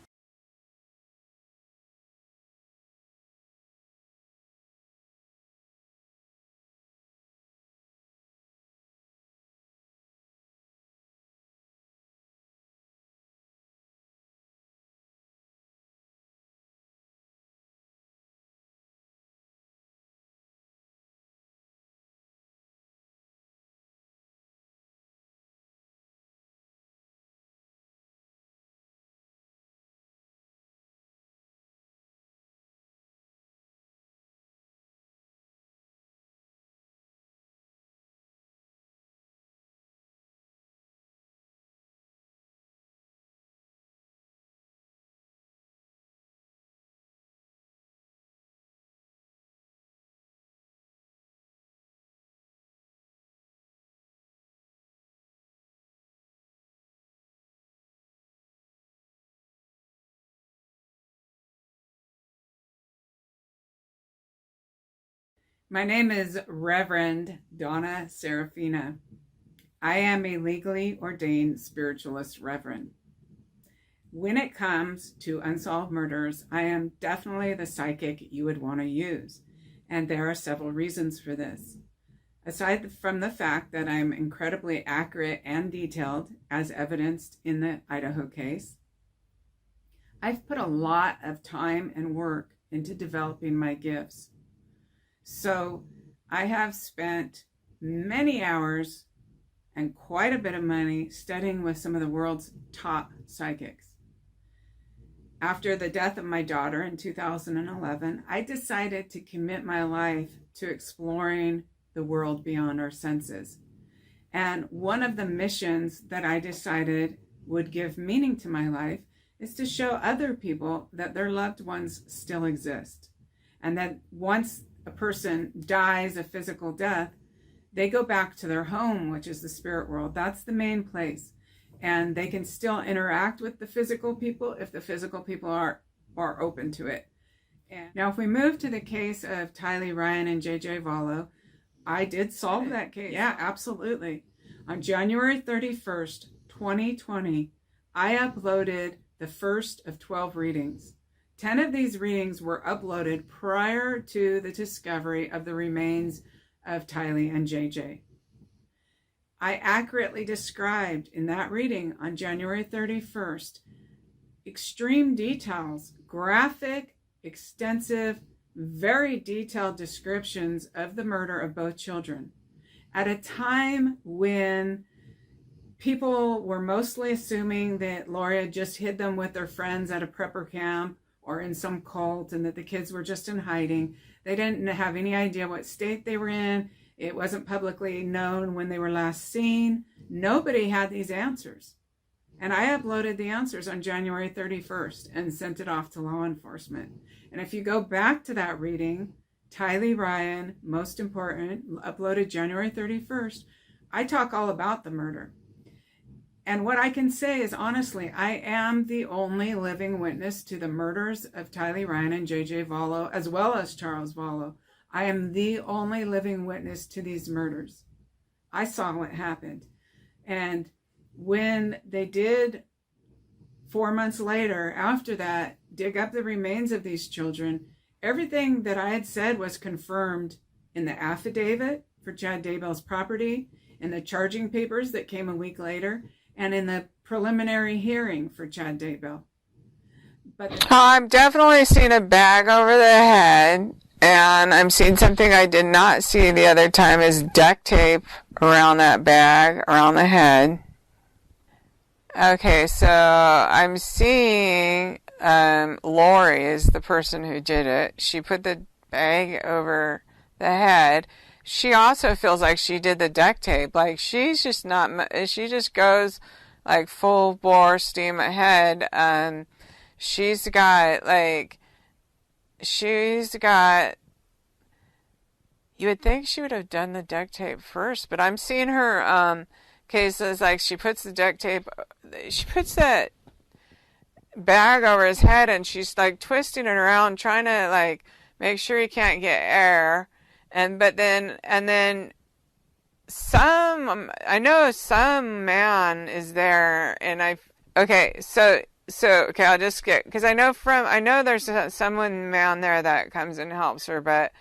My name is Reverend Donna Seraphina. I am a legally ordained spiritualist reverend. When it comes to unsolved murders, I am definitely the psychic you would want to use. And there are several reasons for this. Aside from the fact that I'm incredibly accurate and detailed, as evidenced in the Idaho case, I've put a lot of time and work into developing my gifts. So I have spent many hours and quite a bit of money studying with some of the world's top psychics. After the death of my daughter in 2011, I decided to commit my life to exploring the world beyond our senses. And one of the missions that I decided would give meaning to my life is to show other people that their loved ones still exist. And that once a person dies a physical death, they go back to their home, which is the spirit world. That's the main place. And they can still interact with the physical people if the physical people are open to it. And now, if we move to the case of Tylee Ryan and JJ Vallow, I did solve that case. Yeah, absolutely. On January 31st, 2020, I uploaded the first of 12 readings. 10 of these readings were uploaded prior to the discovery of the remains of Tylee and JJ. I accurately described in that reading on January 31st extreme details, graphic, extensive, very detailed descriptions of the murder of both children at a time when people were mostly assuming that Lori had just hid them with their friends at a prepper camp or in some cult and that the kids were just in hiding. They didn't have any idea what state they were in. It wasn't publicly known when they were last seen. Nobody had these answers. And I uploaded the answers on January 31st and sent it off to law enforcement. And if you go back to that reading, Tylee Ryan, most important, uploaded January 31st. I talk all about the murder. And what I can say is, honestly, I am the only living witness to the murders of Tylee Ryan and J.J. Vallow, as well as Charles Vallow. I am the only living witness to these murders. I saw what happened. And when they did, 4 months later, after that, dig up the remains of these children, everything that I had said was confirmed in the affidavit for Chad Daybell's property, in the charging papers that came a week later, and in the preliminary hearing for Chad Daybell. But I'm definitely seeing a bag over the head, and I'm seeing something I did not see the other time is duct tape around that bag, around the head. Okay, so I'm seeing Lori is the person who did it. She put the bag over the head. She also feels like she did the duct tape. Like she's just not, she just goes like full bore steam ahead. She's got, you would think she would have done the duct tape first, but I'm seeing her cases like she puts the duct tape, she puts that bag over his head and she's like twisting it around, trying to like make sure he can't get air. And then I know some man is there, and okay, I'll just get, because I know there's someone man there that comes and helps her, but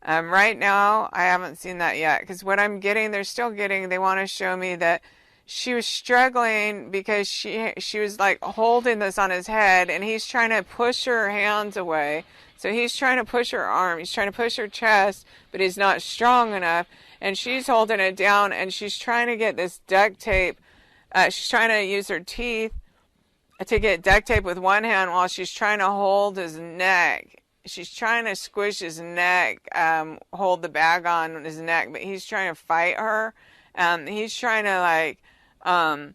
right now I haven't seen that yet, because what I'm getting, they want to show me that she was struggling because she was like holding this on his head, and he's trying to push her hands away. So he's trying to push her arm, he's trying to push her chest, but he's not strong enough, and she's holding it down, and she's trying to get this duct tape. She's trying to use her teeth to get duct tape with one hand while she's trying to hold his neck. She's trying to squish his neck, hold the bag on his neck, but he's trying to fight her. He's trying to I don't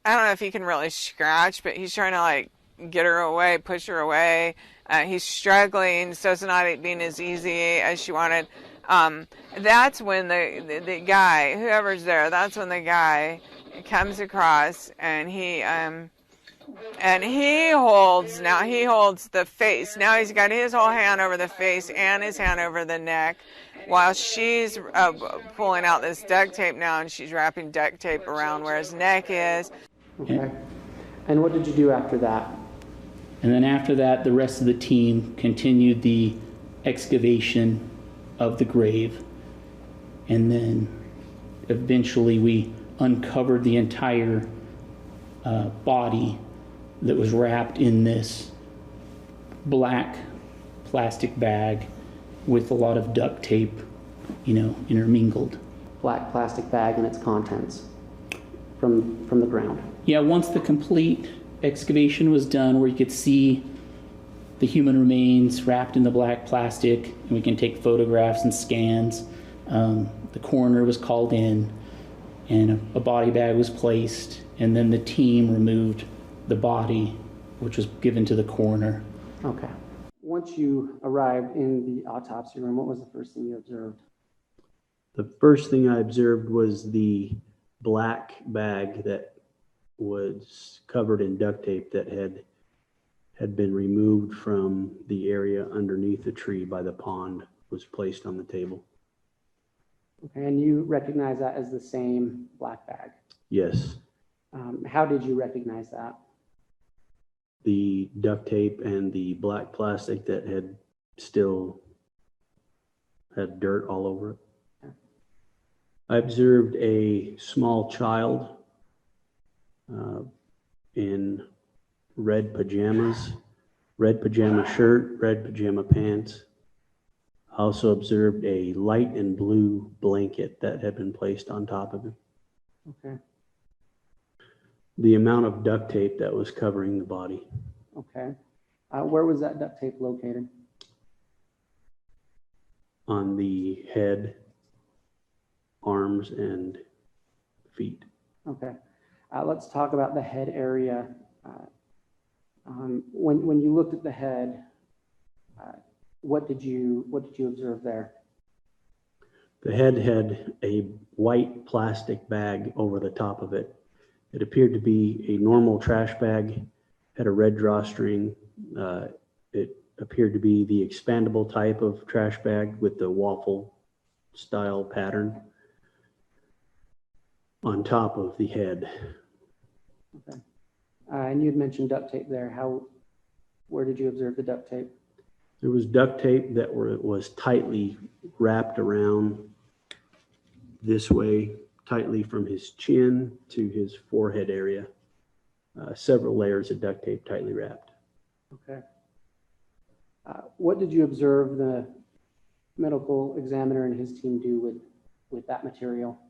know if he can really scratch, but he's trying to get her away, push her away. He's struggling, so it's not being as easy as she wanted. That's when the guy, whoever's there, that's when the guy comes across, and he holds the face. Now he's got his whole hand over the face and his hand over the neck, while she's pulling out this duct tape now, and she's wrapping duct tape around where his neck is. Okay. And what did you do after that? And then after that, the rest of the team continued the excavation of the grave. And then eventually we uncovered the entire body that was wrapped in this black plastic bag with a lot of duct tape, intermingled. Black plastic bag and its contents from the ground. Yeah, once the complete excavation was done, where you could see the human remains wrapped in the black plastic, and we can take photographs and scans, the coroner was called in, and a body bag was placed, and then the team removed the body, which was given to the coroner. Okay. Once you arrived in the autopsy room, what was the first thing you observed? The first thing I observed was the black bag that was covered in duct tape that had been removed from the area underneath the tree by the pond, was placed on the table. Okay, and you recognize that as the same black bag? Yes. How did you recognize that? The duct tape and the black plastic that had still had dirt all over it. I observed a small child in red pajamas, red pajama shirt, red pajama pants. I also observed a light and blue blanket that had been placed on top of him. Okay. The amount of duct tape that was covering the body. Okay. Where was that duct tape located? On the head, arms, and feet. Okay. Let's talk about the head area. When you looked at the head, what did you observe there? The head had a white plastic bag over the top of it. It appeared to be a normal trash bag, had a red drawstring. It appeared to be the expandable type of trash bag with the waffle style pattern on top of the head. Okay. And you had mentioned duct tape there. Where did you observe the duct tape? There was duct tape that was tightly wrapped around this way, tightly from his chin to his forehead area. Several layers of duct tape tightly wrapped. Okay. What did you observe the medical examiner and his team do with that material?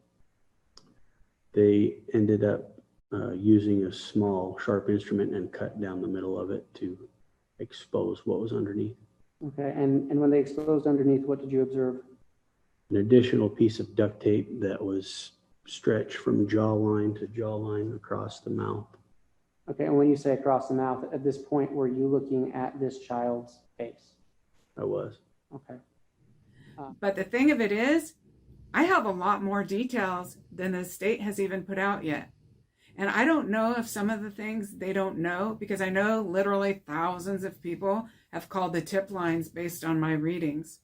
They ended up using a small sharp instrument and cut down the middle of it to expose what was underneath. Okay, and when they exposed underneath, what did you observe? An additional piece of duct tape that was stretched from jawline to jawline across the mouth. Okay, and when you say across the mouth, at this point, were you looking at this child's face? I was. Okay. But the thing of it is, I have a lot more details than the state has even put out yet. And I don't know if some of the things they don't know, because I know literally thousands of people have called the tip lines based on my readings.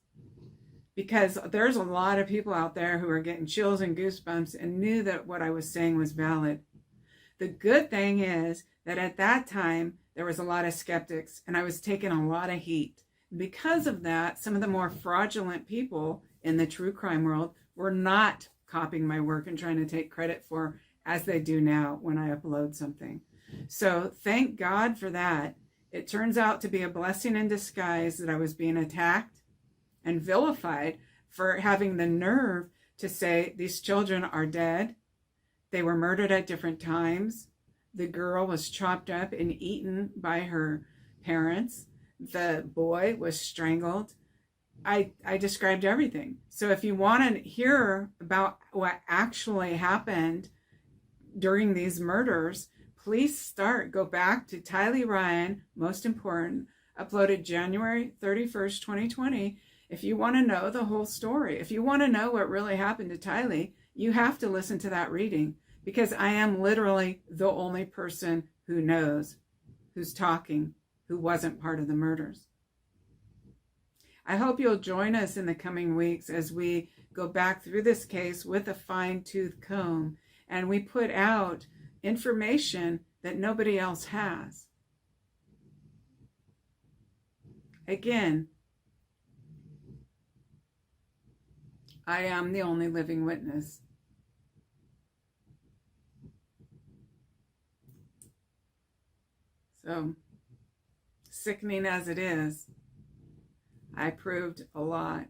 Because there's a lot of people out there who are getting chills and goosebumps and knew that what I was saying was valid. The good thing is that at that time, there was a lot of skeptics and I was taking a lot of heat. Because of that, some of the more fraudulent people in the true crime world were not copying my work and trying to take credit for, as they do now when I upload something. So thank God for that. It turns out to be a blessing in disguise that I was being attacked and vilified for having the nerve to say these children are dead. They were murdered at different times. The girl was chopped up and eaten by her parents. The boy was strangled. I described everything. So if you want to hear about what actually happened during these murders, please go back to Tylee Ryan, most important, uploaded January 31st, 2020. If you want to know the whole story, if you want to know what really happened to Tylee, you have to listen to that reading, because I am literally the only person who knows, who's talking, who wasn't part of the murders. I hope you'll join us in the coming weeks as we go back through this case with a fine-tooth comb and we put out information that nobody else has. Again, I am the only living witness. So, sickening as it is, I proved a lot.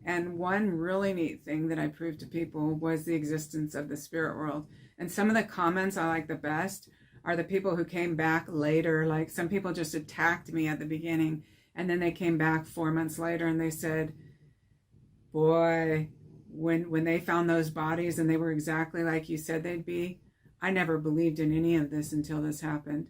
And one really neat thing that I proved to people was the existence of the spirit world. And some of the comments I like the best are the people who came back later. Like, some people just attacked me at the beginning, and then they came back 4 months later and they said, boy, when they found those bodies and they were exactly like you said they'd be, I never believed in any of this until this happened.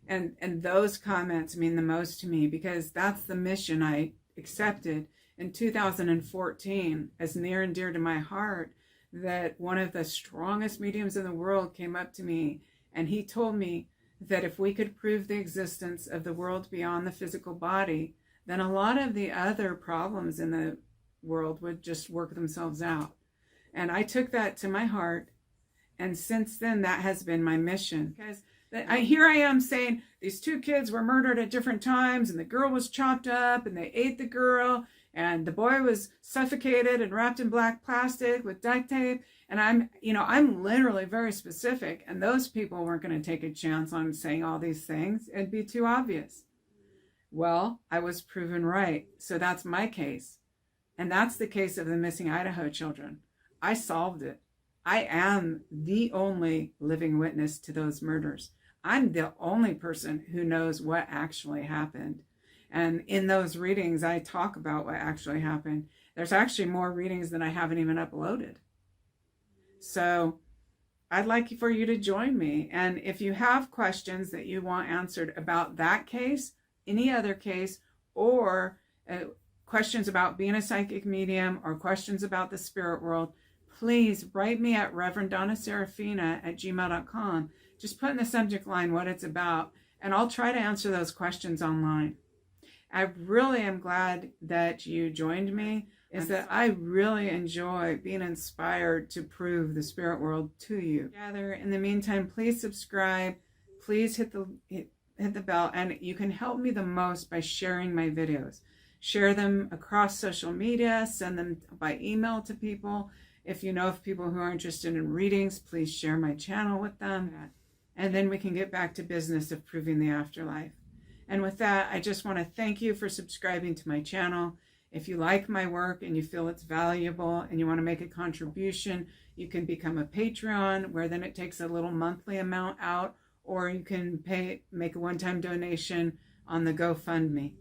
And those comments mean the most to me, because that's the mission I accepted in 2014 as near and dear to my heart, that one of the strongest mediums in the world came up to me and he told me that if we could prove the existence of the world beyond the physical body, then a lot of the other problems in the world would just work themselves out. And I took that to my heart, and since then that has been my mission. Because here I am saying these two kids were murdered at different times and the girl was chopped up and they ate the girl And the boy was suffocated and wrapped in black plastic with duct tape. And I'm literally very specific. And those people weren't going to take a chance on saying all these things. It'd be too obvious. Well, I was proven right. So that's my case. And that's the case of the missing Idaho children. I solved it. I am the only living witness to those murders. I'm the only person who knows what actually happened. And in those readings, I talk about what actually happened. There's actually more readings than I haven't even uploaded. So I'd like for you to join me. And if you have questions that you want answered about that case, any other case, or questions about being a psychic medium or questions about the spirit world, please write me at Reverend Donna Seraphina at gmail.com. Just put in the subject line what it's about, and I'll try to answer those questions online. I really am glad that you joined me, is that I really enjoy being inspired to prove the spirit world to you. In the meantime, please subscribe, please hit the bell, and you can help me the most by sharing my videos. Share them across social media, send them by email to people. If you know of people who are interested in readings, please share my channel with them. And then we can get back to business of proving the afterlife. And with that, I just want to thank you for subscribing to my channel. If you like my work and you feel it's valuable and you want to make a contribution, you can become a Patreon, where then it takes a little monthly amount out, or you can make a one-time donation on the GoFundMe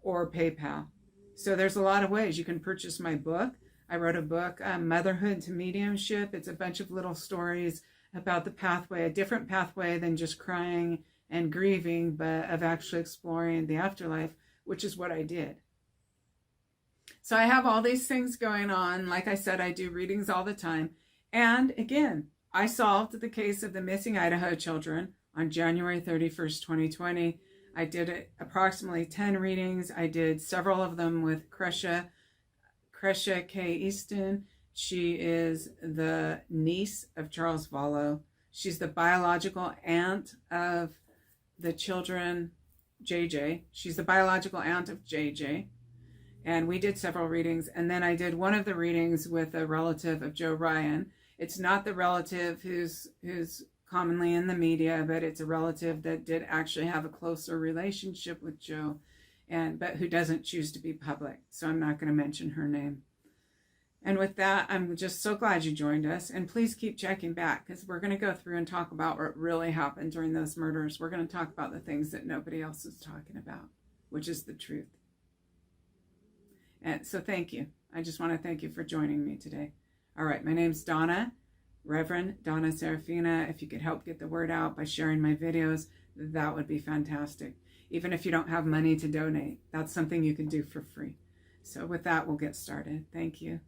or PayPal. So there's a lot of ways you can purchase my book. I wrote a book, Motherhood to Mediumship. It's a bunch of little stories about the pathway, a different pathway than just crying and grieving, but of actually exploring the afterlife, which is what I did. So I have all these things going on. Like I said, I do readings all the time. And again, I solved the case of the missing Idaho children on January 31st, 2020. I did approximately 10 readings. I did several of them with Kresha K. Easton. She is the niece of Charles Vallow. She's the biological aunt of the children, JJ. She's the biological aunt of JJ. And we did several readings. And then I did one of the readings with a relative of Joe Ryan. It's not the relative who's commonly in the media, but it's a relative that did actually have a closer relationship with Joe, but who doesn't choose to be public. So I'm not going to mention her name. And with that, I'm just so glad you joined us. And please keep checking back, because we're going to go through and talk about what really happened during those murders. We're going to talk about the things that nobody else is talking about, which is the truth. And so thank you. I just want to thank you for joining me today. All right, my name's Donna, Reverend Donna Seraphina. If you could help get the word out by sharing my videos, that would be fantastic. Even if you don't have money to donate, that's something you can do for free. So with that, we'll get started. Thank you.